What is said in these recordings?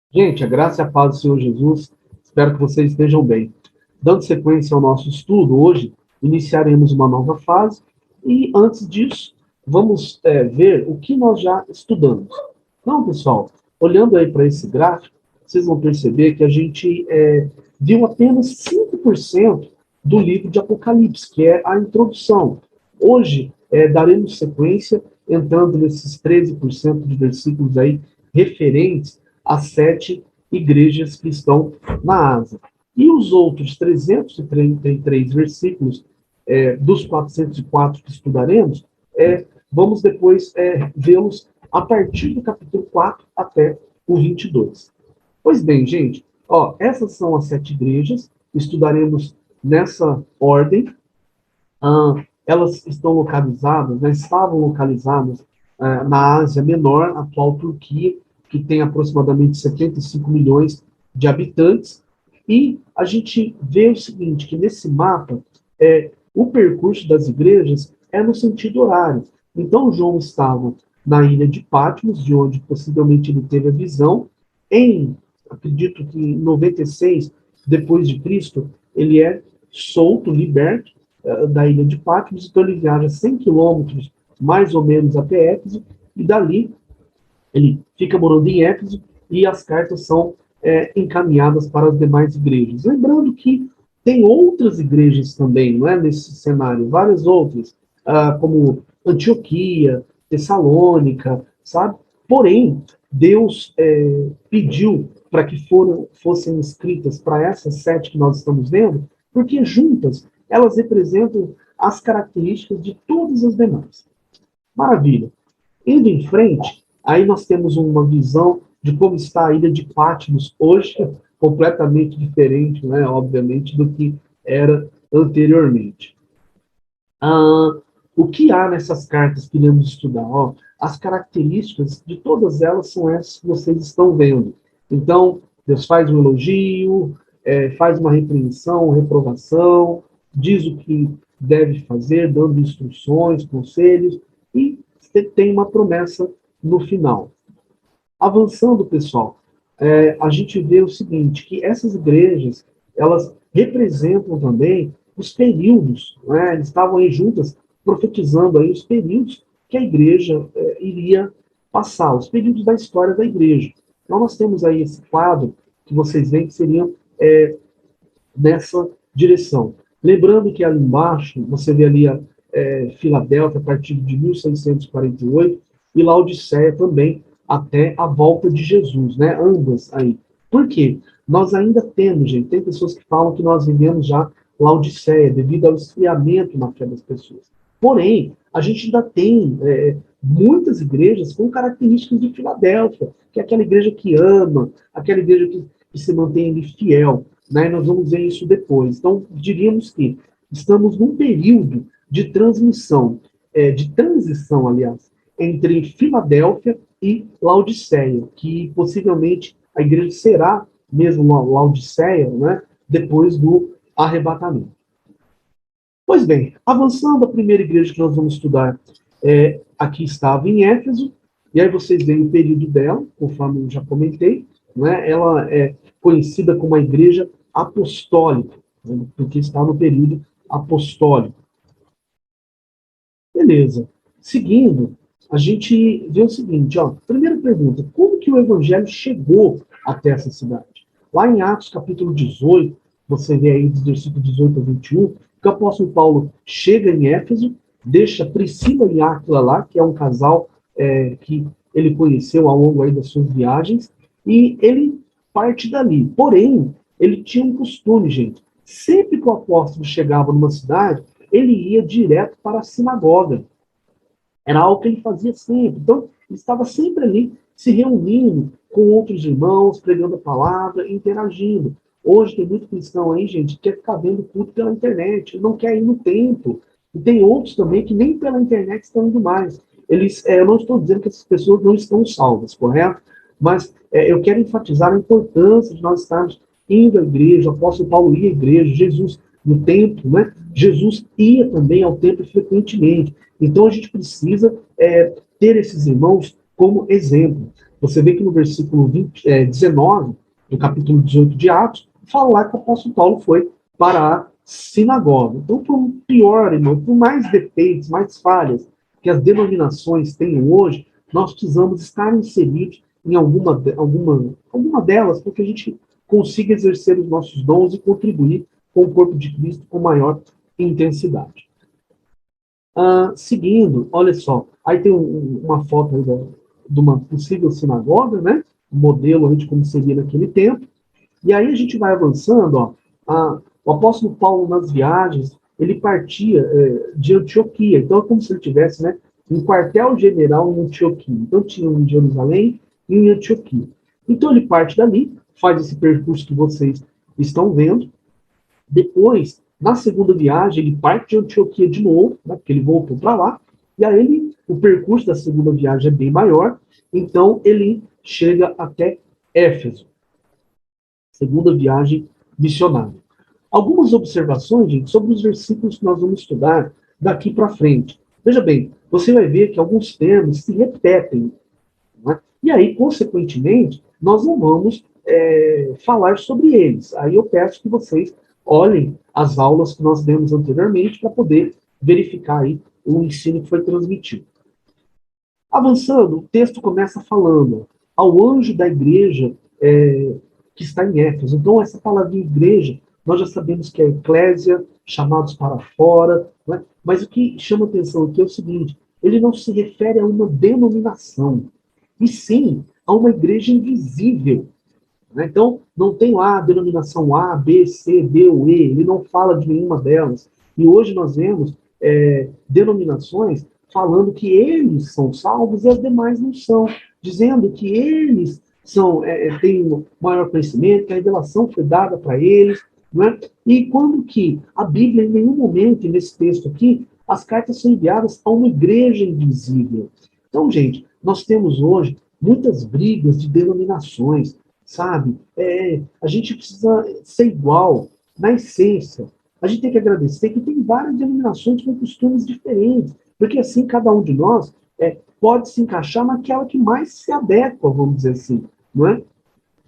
Gente, a graça e a paz do Senhor Jesus, espero que vocês estejam bem. Dando sequência ao nosso estudo, hoje iniciaremos uma nova fase e, antes disso, vamos ver o que nós já estudamos. Então, pessoal, olhando aí para esse gráfico, vocês vão perceber que a gente viu apenas 5% do livro de Apocalipse, que é a introdução. Hoje, daremos sequência, entrando nesses 13% de versículos aí referentes as 7 igrejas que estão na Ásia. E os outros 333 versículos dos 404 que estudaremos, vamos depois vê-los a partir do capítulo 4 até o 22. Pois bem, gente, essas são as 7 igrejas, estudaremos nessa ordem. Elas estão localizadas, estavam localizadas na Ásia Menor, atual Turquia, que tem aproximadamente 75 milhões de habitantes, e a gente vê o seguinte, que nesse mapa, o percurso das igrejas é no sentido horário. Então, João estava na ilha de Patmos, de onde possivelmente ele teve a visão, acredito que em 96 depois de Cristo, ele é solto, liberto, da ilha de Patmos, então ele viaja 100 quilômetros, mais ou menos, até Éfeso, e dali ele fica morando em Éfeso, e as cartas são encaminhadas para as demais igrejas. Lembrando que tem outras igrejas também, não é, nesse cenário, várias outras, como Antioquia, Tessalônica, sabe? Porém, Deus pediu para que fossem escritas para essas 7 que nós estamos vendo, porque juntas elas representam as características de todas as demais. Maravilha. Indo em frente, aí nós temos uma visão de como está a ilha de Patmos hoje, completamente diferente, né, obviamente, do que era anteriormente. O que há nessas cartas que iremos estudar? As características de todas elas são essas que vocês estão vendo. Então, Deus faz um elogio, faz uma repreensão, reprovação, diz o que deve fazer, dando instruções, conselhos, e tem uma promessa no final. Avançando, pessoal, a gente vê o seguinte, que essas igrejas, elas representam também os períodos, né? Eles estavam aí juntas, profetizando aí os períodos que a igreja iria passar, os períodos da história da igreja. Então, nós temos aí esse quadro que vocês veem que seriam nessa direção. Lembrando que ali embaixo, você vê ali a Filadélfia, a partir de 1648, e Laodiceia também, até a volta de Jesus, né? Ambas aí. Por quê? Nós ainda temos, gente, tem pessoas que falam que nós vivemos já Laodiceia, devido ao esfriamento na fé das pessoas. Porém, a gente ainda tem muitas igrejas com características de Filadélfia, que é aquela igreja que ama, aquela igreja que se mantém ali fiel, né? Nós vamos ver isso depois. Então, diríamos que estamos num período de transmissão, de transição, aliás, entre Filadélfia e Laodiceia, que possivelmente a igreja será mesmo Laodiceia, né, depois do arrebatamento. Pois bem, avançando, a primeira igreja que nós vamos estudar aqui estava em Éfeso, e aí vocês veem o período dela, conforme eu já comentei, né, ela é conhecida como a igreja apostólica, né, porque está no período apostólico. Beleza. Seguindo, a gente vê o seguinte, primeira pergunta, como que o evangelho chegou até essa cidade? Lá em Atos capítulo 18, você vê aí dos versículos 18 a 21, que o apóstolo Paulo chega em Éfeso, deixa Priscila e Áquila lá, que é um casal que ele conheceu ao longo aí das suas viagens, e ele parte dali. Porém, ele tinha um costume, gente. Sempre que o apóstolo chegava numa cidade, ele ia direto para a sinagoga. Era algo que ele fazia sempre. Então, ele estava sempre ali, se reunindo com outros irmãos, pregando a palavra, interagindo. Hoje tem muito cristão aí, gente, que quer ficar vendo culto pela internet, não quer ir no templo. E tem outros também que nem pela internet estão indo mais. Eu não estou dizendo que essas pessoas não estão salvas, correto? Mas eu quero enfatizar a importância de nós estarmos indo à igreja. O apóstolo Paulo ia à igreja, Jesus no templo, né? Jesus ia também ao templo frequentemente. Então a gente precisa ter esses irmãos como exemplo. Você vê que no versículo 19, do capítulo 18 de Atos, fala lá que o apóstolo Paulo foi para a sinagoga. Então, por pior, irmão, por mais defeitos, mais falhas que as denominações tenham hoje, nós precisamos estar inseridos em alguma delas para que a gente consiga exercer os nossos dons e contribuir com o corpo de Cristo com maior intensidade. Seguindo, olha só, aí tem uma foto aí de uma possível sinagoga, né? Um modelo aí de como seria naquele tempo. E aí a gente vai avançando, ó, o apóstolo Paulo nas viagens, ele partia de Antioquia, então é como se ele tivesse, né, um quartel-general em Antioquia. Então tinha um em Jerusalém e um em Antioquia. Então ele parte dali, faz esse percurso que vocês estão vendo. Depois, na segunda viagem, ele parte de Antioquia de novo, né, porque ele voltou para lá, e aí o percurso da segunda viagem é bem maior, então ele chega até Éfeso. Segunda viagem missionária. Algumas observações, gente, sobre os versículos que nós vamos estudar daqui para frente. Veja bem, você vai ver que alguns termos se repetem, né? E aí, consequentemente, nós não vamos falar sobre eles. Aí eu peço que vocês olhem as aulas que nós demos anteriormente para poder verificar aí o ensino que foi transmitido. Avançando, o texto começa falando ao anjo da igreja que está em Éfeso. Então, essa palavra igreja, nós já sabemos que é eclésia, chamados para fora, né? Mas o que chama atenção aqui é o seguinte, ele não se refere a uma denominação, e sim a uma igreja invisível. Né? Então, não tem lá a denominação A, B, C, D ou E, ele não fala de nenhuma delas. E hoje nós vemos denominações falando que eles são salvos e as demais não são, dizendo que eles têm maior conhecimento, que a revelação foi dada para eles. Né? E quando que a Bíblia, em nenhum momento, nesse texto aqui, as cartas são enviadas a uma igreja invisível. Então, gente, nós temos hoje muitas brigas de denominações, sabe? A gente precisa ser igual, na essência. A gente tem que agradecer que tem várias denominações com costumes diferentes, porque assim cada um de nós pode se encaixar naquela que mais se adequa, vamos dizer assim, não é?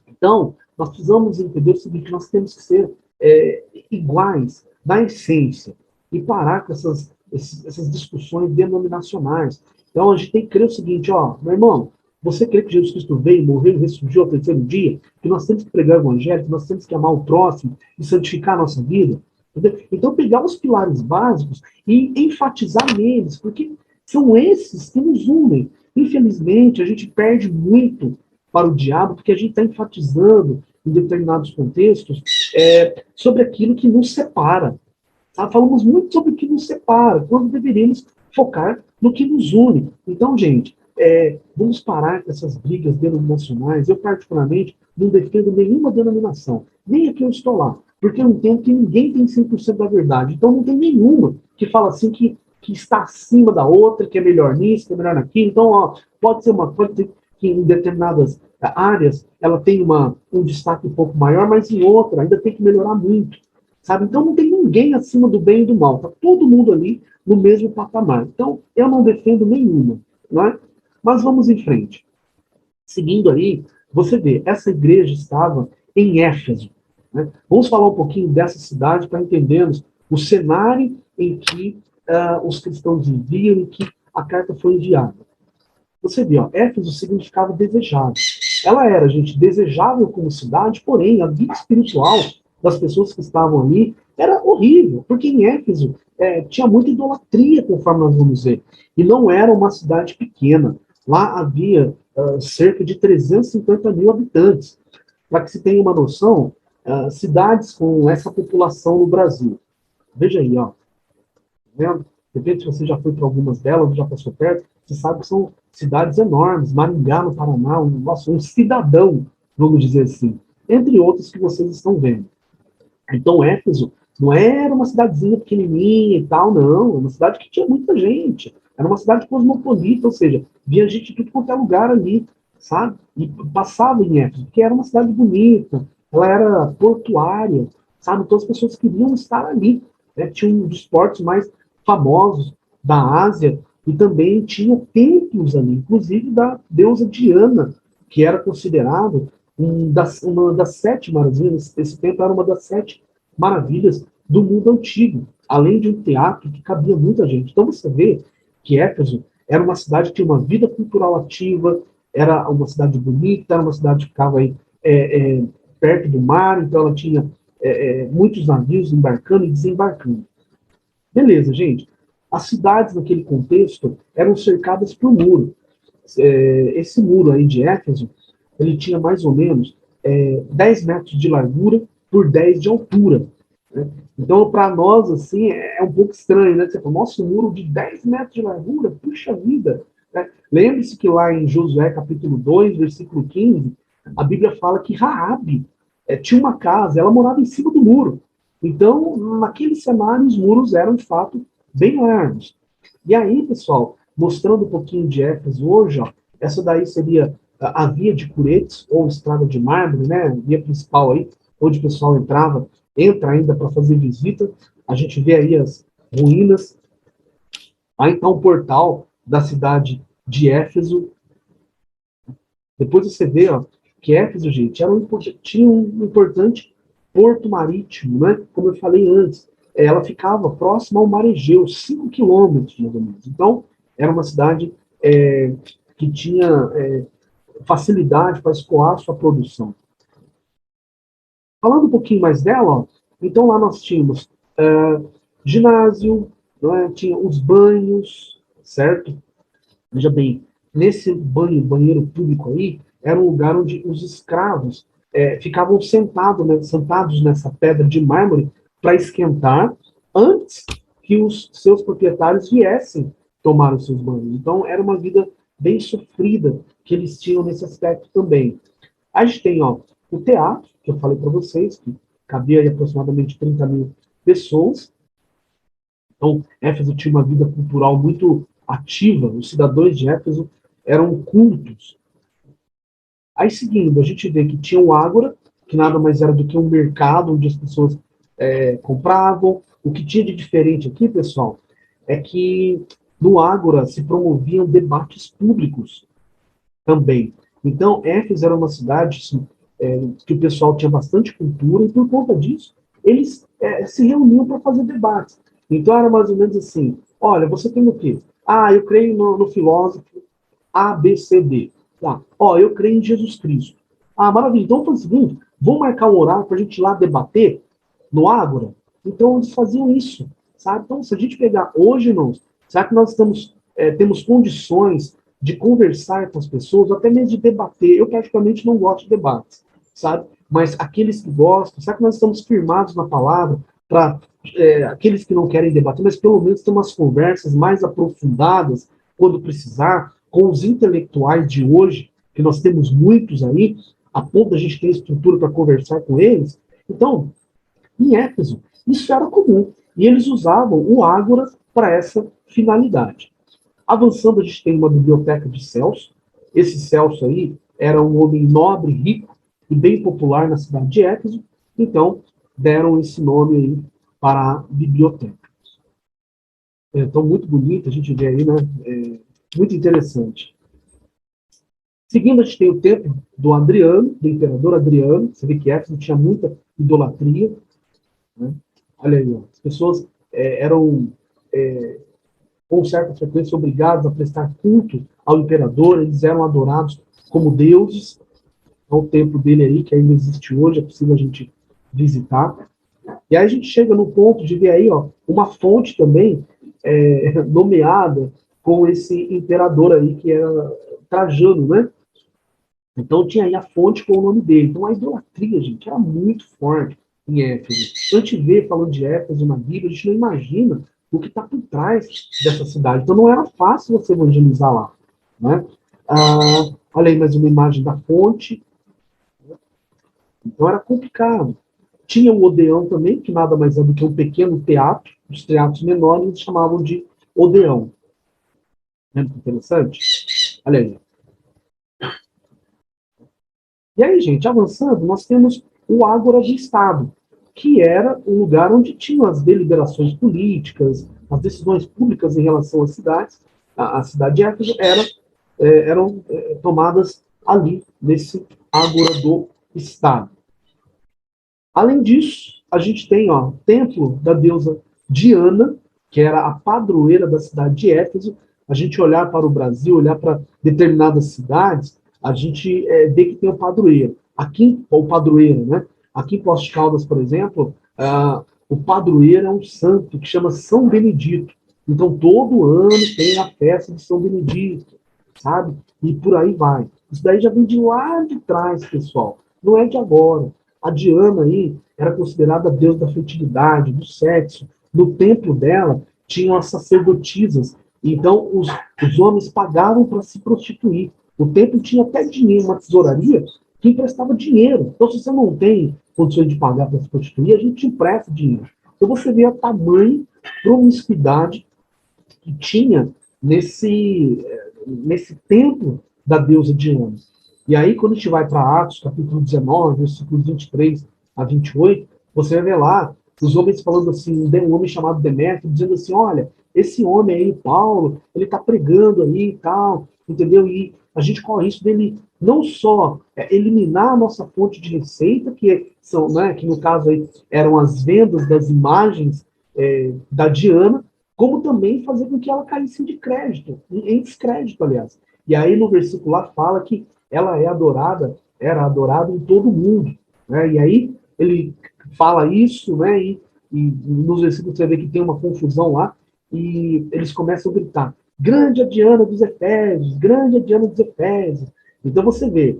Então, nós precisamos entender o seguinte, nós temos que ser iguais na essência e parar com essas discussões denominacionais. Então, a gente tem que crer o seguinte, ó, meu irmão, você crê que Jesus Cristo veio, morreu e ressurgiu ao terceiro dia? Que nós temos que pregar o evangelho, que nós temos que amar o próximo e santificar a nossa vida? Entendeu? Então, pegar os pilares básicos e enfatizar neles, porque são esses que nos unem. Infelizmente, a gente perde muito para o diabo, porque a gente está enfatizando em determinados contextos sobre aquilo que nos separa. Tá? Falamos muito sobre o que nos separa, quando deveríamos focar no que nos une. Então, gente, vamos parar com essas brigas denominacionais. Eu, particularmente, não defendo nenhuma denominação. Nem aqui eu estou lá. Porque eu entendo que ninguém tem 100% da verdade. Então, não tem nenhuma que fala assim que está acima da outra, que é melhor nisso, que é melhor naquilo. Então, ó, pode ter que em determinadas áreas ela tem um destaque um pouco maior, mas em outra ainda tem que melhorar muito. Sabe? Então, não tem ninguém acima do bem e do mal. Está todo mundo ali no mesmo patamar. Então, eu não defendo nenhuma. Não é? Mas vamos em frente. Seguindo aí, você vê, essa igreja estava em Éfeso. Né? Vamos falar um pouquinho dessa cidade para entendermos o cenário em que os cristãos viviam e que a carta foi enviada. Você vê, ó, Éfeso significava desejável. Ela era, gente, desejável como cidade, porém, a vida espiritual das pessoas que estavam ali era horrível, porque em Éfeso tinha muita idolatria, conforme nós vamos ver. E não era uma cidade pequena. Lá havia cerca de 350 mil habitantes. Para que se tenha uma noção, cidades com essa população no Brasil. Veja aí, ó. Vendo? De repente, você já foi para algumas delas, já passou perto, você sabe que são cidades enormes. Maringá, no Paraná, um cidadão, vamos dizer assim. Entre outros que vocês estão vendo. Então, Éfeso não era uma cidadezinha pequenininha e tal, não. Era uma cidade que tinha muita gente. Era uma cidade cosmopolita, ou seja, via gente de tudo quanto é lugar ali, sabe? E passava em Éfeso, porque era uma cidade bonita, ela era portuária, sabe? Então as pessoas queriam estar ali. Né? Tinha um dos portos mais famosos da Ásia e também tinha templos ali, inclusive da deusa Diana, que era considerado uma das 7 maravilhas. Esse templo era uma das 7 maravilhas do mundo antigo, além de um teatro que cabia muita gente. Então você vê que Éfeso era uma cidade que tinha uma vida cultural ativa, era uma cidade bonita, era uma cidade que ficava aí, perto do mar, então ela tinha muitos navios embarcando e desembarcando. Beleza, gente. As cidades naquele contexto eram cercadas por muro. Esse muro aí de Éfeso, ele tinha mais ou menos 10 metros de largura por 10 de altura. Né? Então, para nós, assim, é um pouco estranho, né? Você fala, nossa, um muro de 10 metros de largura, puxa vida. Né? Lembre-se que lá em Josué, capítulo 2, versículo 15, a Bíblia fala que Raabe tinha uma casa, ela morava em cima do muro. Então, naquele cenário, os muros eram, de fato, bem largos. E aí, pessoal, mostrando um pouquinho de Éfeso hoje, ó, essa daí seria a via de Curetes, ou estrada de mármore, né, a via principal aí, onde o pessoal entra ainda para fazer visita. A gente vê aí as ruínas. Aí está um portal da cidade de Éfeso. Depois você vê, ó, que Éfeso, gente, tinha um importante porto marítimo, né? Como eu falei antes, ela ficava próxima ao mar Egeu, 5 quilômetros, mais ou menos. Então, era uma cidade que tinha facilidade para escoar sua produção. Falando um pouquinho mais dela, ó, então lá nós tínhamos ginásio, né? Tinha os banhos, certo? Veja bem, nesse banheiro público aí, era um lugar onde os escravos ficavam sentados nessa pedra de mármore para esquentar antes que os seus proprietários viessem tomar os seus banhos. Então, era uma vida bem sofrida que eles tinham nesse aspecto também. A gente tem o teatro, que eu falei para vocês, que cabia aí aproximadamente 30 mil pessoas. Então, Éfeso tinha uma vida cultural muito ativa, os cidadãos de Éfeso eram cultos. Aí, seguindo, a gente vê que tinha o Ágora, que nada mais era do que um mercado onde as pessoas compravam. O que tinha de diferente aqui, pessoal, é que no Ágora se promoviam debates públicos também. Então, Éfeso era uma cidade assim, que o pessoal tinha bastante cultura, e por conta disso, eles se reuniam para fazer debates. Então, era mais ou menos assim, olha, você tem o quê? Ah, eu creio no filósofo A, B, C, D. Tá. Eu creio em Jesus Cristo. Ah, maravilha. Então, foi o seguinte, vamos marcar um horário para a gente ir lá debater no Ágora? Então, eles faziam isso, sabe? Então, se a gente pegar hoje, irmãos, será que nós temos condições de conversar com as pessoas, até mesmo de debater? Eu, praticamente, não gosto de debates, sabe? Mas aqueles que gostam, será que nós estamos firmados na palavra para aqueles que não querem debater, mas pelo menos ter umas conversas mais aprofundadas, quando precisar, com os intelectuais de hoje, que nós temos muitos aí, a ponto da gente ter estrutura para conversar com eles? Então, em Éfeso, isso era comum. E eles usavam o Ágora para essa finalidade. Avançando, a gente tem uma biblioteca de Celso. Esse Celso aí era um homem nobre, rico e bem popular na cidade de Éfeso. Então, deram esse nome aí para a biblioteca. Então, muito bonito, a gente vê aí, né? Muito interessante. Seguindo, a gente tem o templo do Adriano, do imperador Adriano. Você vê que Éfeso tinha muita idolatria. Né? Olha aí, as pessoas eram, com certa frequência, obrigadas a prestar culto ao imperador, eles eram adorados como deuses. O templo dele aí, que ainda existe hoje, é possível a gente visitar. E aí a gente chega no ponto de ver aí, uma fonte também nomeada com esse imperador aí, que era Trajano, né? Então tinha aí a fonte com o nome dele. Então a idolatria, gente, era muito forte em Éfeso. Então a gente vê, falando de Éfeso na Bíblia, a gente não imagina o que está por trás dessa cidade. Então não era fácil você evangelizar lá. Né? Olha aí mais uma imagem da fonte. Então era complicado. Tinha o Odeão também, que nada mais é do que um pequeno teatro. Os teatros menores eles chamavam de Odeão. Muito interessante? Olha aí. E aí, gente, avançando, nós temos o Ágora do Estado, que era um lugar onde tinham as deliberações políticas, as decisões públicas em relação às cidades. A cidade de Éfeso eram tomadas ali nesse Ágora do Estado. Além disso, a gente tem o templo da deusa Diana, que era a padroeira da cidade de Éfeso. A gente olhar para o Brasil, olhar para determinadas cidades, a gente vê que tem o padroeiro. Aqui, o padroeiro, né? Aqui em Poços de Caldas, por exemplo, o padroeiro é um santo que chama São Benedito. Então, todo ano tem a festa de São Benedito, sabe? E por aí vai. Isso daí já vem de lá de trás, pessoal. Não é de agora. A Diana aí era considerada a deusa da fertilidade, do sexo. No templo dela, tinham as sacerdotisas. Então, os homens pagavam para se prostituir. O templo tinha até dinheiro, uma tesouraria, que emprestava dinheiro. Então, se você não tem condições de pagar para se prostituir, a gente te empresta dinheiro. Então, você vê a tamanho promiscuidade que tinha nesse templo da deusa Diana. E aí, quando a gente vai para Atos, capítulo 19, versículos 23 a 28, você vai ver lá os homens falando assim, um homem chamado Demétrio, dizendo assim, olha, esse homem aí, Paulo, ele está pregando aí e tal, entendeu? E a gente corre isso dele não só eliminar a nossa fonte de receita, que são, né, que no caso aí eram as vendas das imagens da Diana, como também fazer com que ela caísse de crédito, em descrédito, aliás. E aí no versículo lá fala que ela era adorada em todo o mundo. Né? E aí ele fala isso, né? E nos versículos você vê que tem uma confusão lá, e eles começam a gritar, grande a Diana dos Efésios, grande a Diana dos Efésios. Então você vê,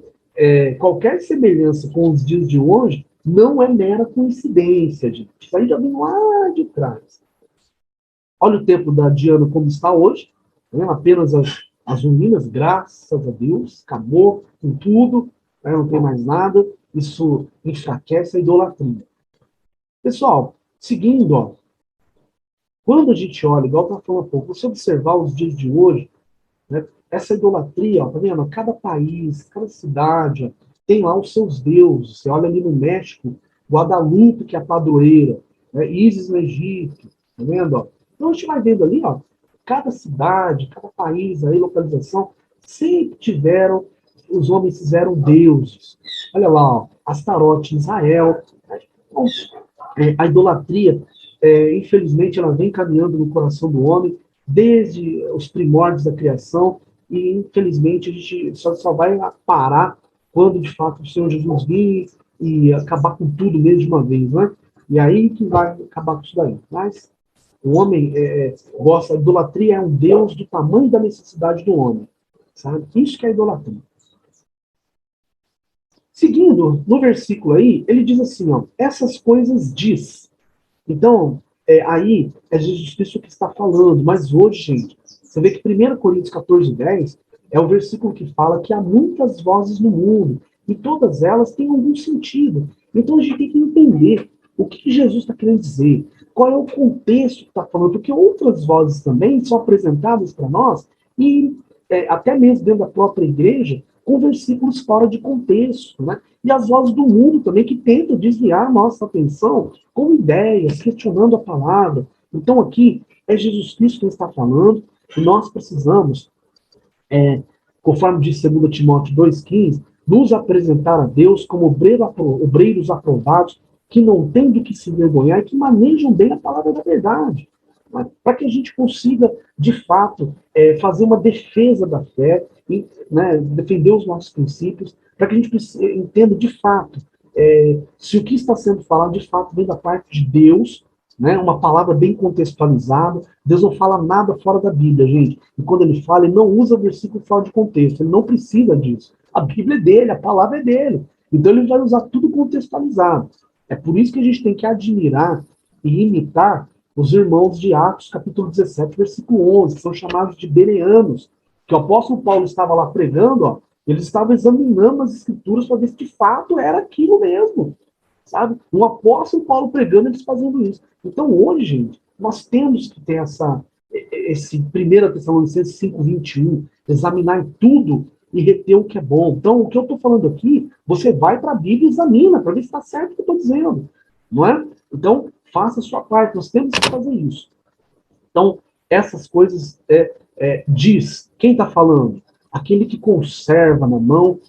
qualquer semelhança com os dias de hoje não é mera coincidência, gente. Isso aí já vem lá de trás. Olha o templo da Diana como está hoje, né? Apenas as ruínas, graças a Deus, acabou com tudo, né? Não tem mais nada, isso enfraquece a idolatria. Pessoal, seguindo, quando a gente olha, igual eu estava falando há pouco, você observar os dias de hoje, né? Essa idolatria, tá vendo? Cada país, cada cidade, tem lá os seus deuses. Você olha ali no México, Guadalupe, que é a padroeira, né? Ísis no Egito, tá vendo? Então a gente vai vendo ali, cada cidade, cada país, aí, localização, sempre tiveram, os homens fizeram deuses. Olha lá, Astarote em Israel. Então, a idolatria, infelizmente, ela vem caminhando no coração do homem desde os primórdios da criação, e infelizmente a gente só vai parar quando de fato o Senhor Jesus vir e acabar com tudo mesmo de uma vez, né? E aí que vai acabar com isso daí. Mas o homem gosta, a idolatria é um Deus do tamanho da necessidade do homem, sabe? Isso que é idolatria. Seguindo, no versículo aí, ele diz assim, essas coisas diz. Então, aí é Jesus Cristo que está falando, mas hoje, gente, você vê que 1 Coríntios 14:10 é o versículo que fala que há muitas vozes no mundo, e todas elas têm algum sentido. Então a gente tem que entender o que Jesus está querendo dizer, qual é o contexto que está falando, porque outras vozes também são apresentadas para nós, e até mesmo dentro da própria igreja, com versículos fora de contexto, né? E as vozes do mundo também, que tentam desviar a nossa atenção com ideias, questionando a palavra. Então aqui é Jesus Cristo que está falando, e nós precisamos, conforme diz 2 Timóteo 2,15, nos apresentar a Deus como obreiros aprovados, que não têm do que se envergonhar e que manejam bem a palavra da verdade. Para que a gente consiga, de fato, fazer uma defesa da fé, e, né, defender os nossos princípios, para que a gente entenda, de fato, se o que está sendo falado, de fato, vem da parte de Deus, né, uma palavra bem contextualizada. Deus não fala nada fora da Bíblia, gente. E quando ele fala, ele não usa versículo fora de contexto. Ele não precisa disso. A Bíblia é dele, a palavra é dele. Então ele vai usar tudo contextualizado. É por isso que a gente tem que admirar e imitar os irmãos de Atos, capítulo 17, versículo 11, que são chamados de bereanos, que o apóstolo Paulo estava lá pregando, eles estavam examinando as escrituras para ver se de fato era aquilo mesmo, sabe? Um apóstolo Paulo pregando, eles fazendo isso. Então hoje, gente, nós temos que ter esse 1 Tessalonicenses 5:21, examinar tudo e reter o que é bom. Então, o que eu estou falando aqui, você vai para a Bíblia e examina, para ver se está certo o que eu estou dizendo, não é? Então, faça a sua parte, nós temos que fazer isso. Então, essas coisas diz, quem está falando? aquele que conserva na mão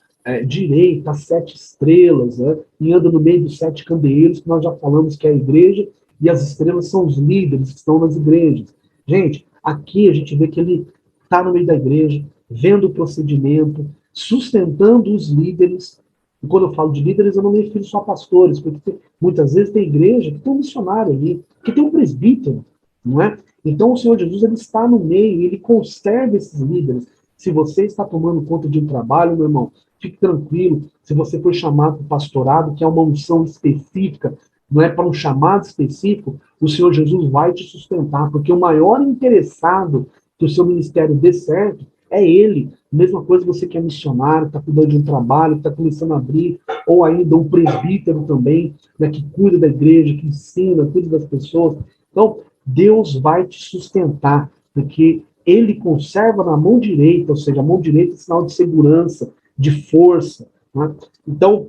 direita as 7 estrelas, né? E anda no meio dos 7 candeeiros, que nós já falamos que é a igreja, e as estrelas são os líderes que estão nas igrejas. Gente, aqui a gente vê que ele está no meio da igreja, vendo o procedimento, sustentando os líderes. E quando eu falo de líderes, eu não me refiro só a pastores, porque muitas vezes tem igreja que tem um missionário ali, que tem um presbítero, não é? Então o Senhor Jesus ele está no meio, ele conserva esses líderes. Se você está tomando conta de um trabalho, meu irmão, fique tranquilo. Se você for chamado para o pastorado, que é uma unção específica, não é para um chamado específico, o Senhor Jesus vai te sustentar, porque o maior interessado que o seu ministério dê certo é Ele. Mesma coisa você que é missionário, está cuidando de um trabalho, está começando a abrir, ou ainda um presbítero também, né, que cuida da igreja, que ensina, cuida das pessoas. Então, Deus vai te sustentar, porque Ele conserva na mão direita, ou seja, a mão direita é sinal de segurança, de força. Né? Então,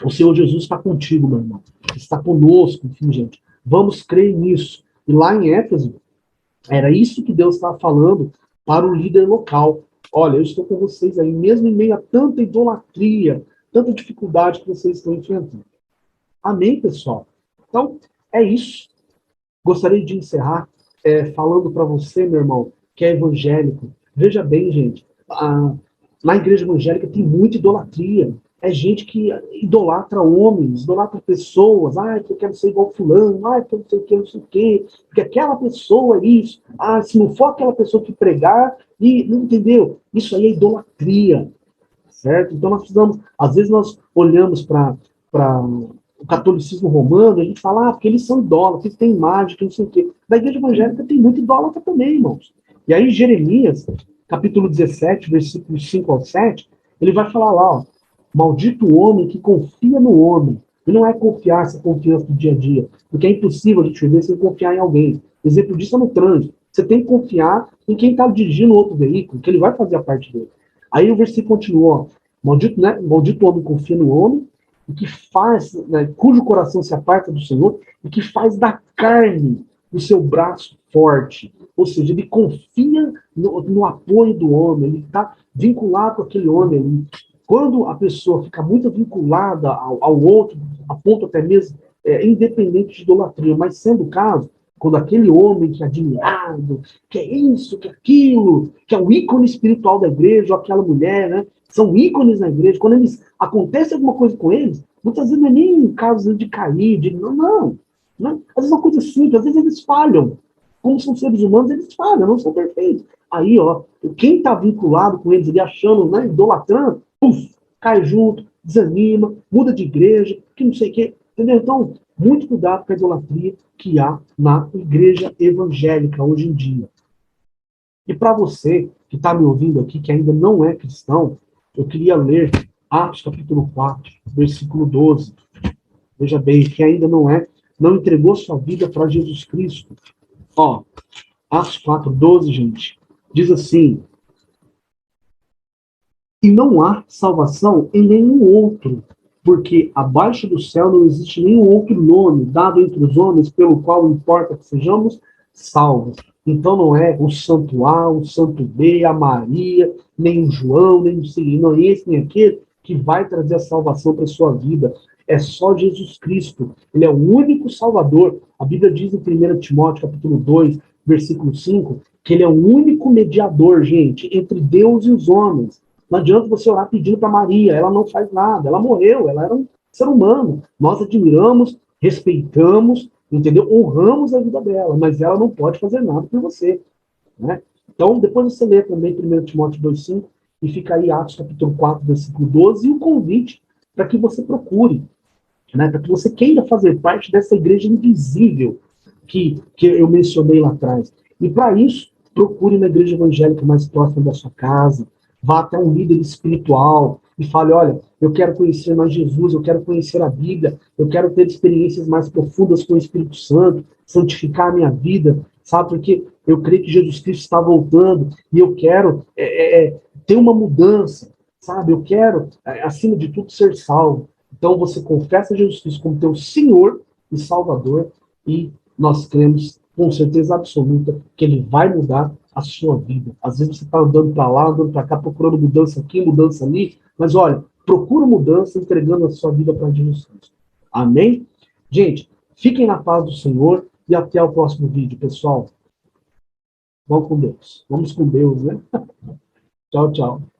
o Senhor Jesus está contigo, meu irmão. Está conosco, enfim, gente. Vamos crer nisso. E lá em Éfeso, era isso que Deus estava falando para o líder local. Olha, eu estou com vocês aí, mesmo em meio a tanta idolatria, tanta dificuldade que vocês estão enfrentando. Amém, pessoal? Então, é isso. Gostaria de encerrar falando para você, meu irmão, que é evangélico. Veja bem, gente, na igreja evangélica tem muita idolatria. É gente que idolatra homens, idolatra pessoas. Ah, eu quero ser igual fulano. Ah, eu não sei o que, não sei o quê. Porque aquela pessoa é isso. Ah, se não for aquela pessoa que pregar, e não entendeu? Isso aí é idolatria, certo? Então nós precisamos, às vezes nós olhamos para o catolicismo romano, a gente fala, porque eles são idólatras, eles têm mágica, não sei o quê. Da igreja evangélica tem muito idólatra também, irmãos. E aí Jeremias, capítulo 17, versículos 5 ao 7, ele vai falar lá, ó, maldito o homem que confia no homem. E não é confiar essa confiança do dia a dia, porque é impossível a gente viver sem confiar em alguém. Exemplo disso é no trânsito. Você tem que confiar em quem está dirigindo outro veículo, que ele vai fazer a parte dele. Aí o versículo continua, maldito, né? Maldito homem confia no homem, e que faz, né, cujo coração se aparta do Senhor, e que faz da carne o seu braço forte. Ou seja, ele confia no apoio do homem, ele está vinculado com aquele homem ali. Quando a pessoa fica muito vinculada ao outro, a ponto até mesmo, independente de idolatria, mas sendo o caso, quando aquele homem que é admirado, que é isso, que é aquilo, que é o ícone espiritual da igreja, ou aquela mulher, né? São ícones na igreja. Quando eles acontece alguma coisa com eles, muitas vezes não é nem casos de cair, não. Às vezes é uma coisa simples, às vezes eles falham. Como são seres humanos, eles falham, não são perfeitos. Aí, ó, quem está vinculado com eles, ele achando, né, idolatrando, cai junto, desanima, muda de igreja, que não sei o quê. Entendeu? Então, muito cuidado com a idolatria que há na igreja evangélica hoje em dia. E para você que está me ouvindo aqui, que ainda não é cristão, eu queria ler Atos capítulo 4, versículo 12. Veja bem, que ainda não entregou sua vida para Jesus Cristo. Ó, Atos 4, 12, gente, diz assim, e não há salvação em nenhum outro, porque abaixo do céu não existe nenhum outro nome dado entre os homens pelo qual importa que sejamos salvos. Então não é o santo A, o santo B, a Maria, nem o João, nem o Cirilo, não é esse nem aquele que vai trazer a salvação para a sua vida. É só Jesus Cristo. Ele é o único Salvador. A Bíblia diz em 1 Timóteo, capítulo 2, versículo 5, que ele é o único mediador, gente, entre Deus e os homens. Não adianta você orar pedindo para Maria, ela não faz nada, ela morreu, ela era um ser humano. Nós admiramos, respeitamos, entendeu? Honramos a vida dela, mas ela não pode fazer nada por você. Né? Então, depois você lê também 1 Timóteo 2,5 e fica aí Atos capítulo 4, versículo 12, e o convite para que você procure, né? Para que você queira fazer parte dessa igreja invisível que eu mencionei lá atrás. E para isso, procure na igreja evangélica mais próxima da sua casa, vá até um líder espiritual e fale, olha, eu quero conhecer mais Jesus, eu quero conhecer a Bíblia, eu quero ter experiências mais profundas com o Espírito Santo, santificar a minha vida, sabe? Porque eu creio que Jesus Cristo está voltando e eu quero ter uma mudança, sabe? Eu quero, acima de tudo, ser salvo. Então você confessa Jesus Cristo como teu Senhor e Salvador e nós cremos com certeza absoluta que Ele vai mudar a sua vida. Às vezes você está andando para lá, andando para cá, procurando mudança aqui, mudança ali, mas olha, procura mudança entregando a sua vida para Jesus Cristo. Amém? Gente, fiquem na paz do Senhor e até o próximo vídeo, pessoal. Vamos com Deus. Vamos com Deus, né? Tchau, tchau.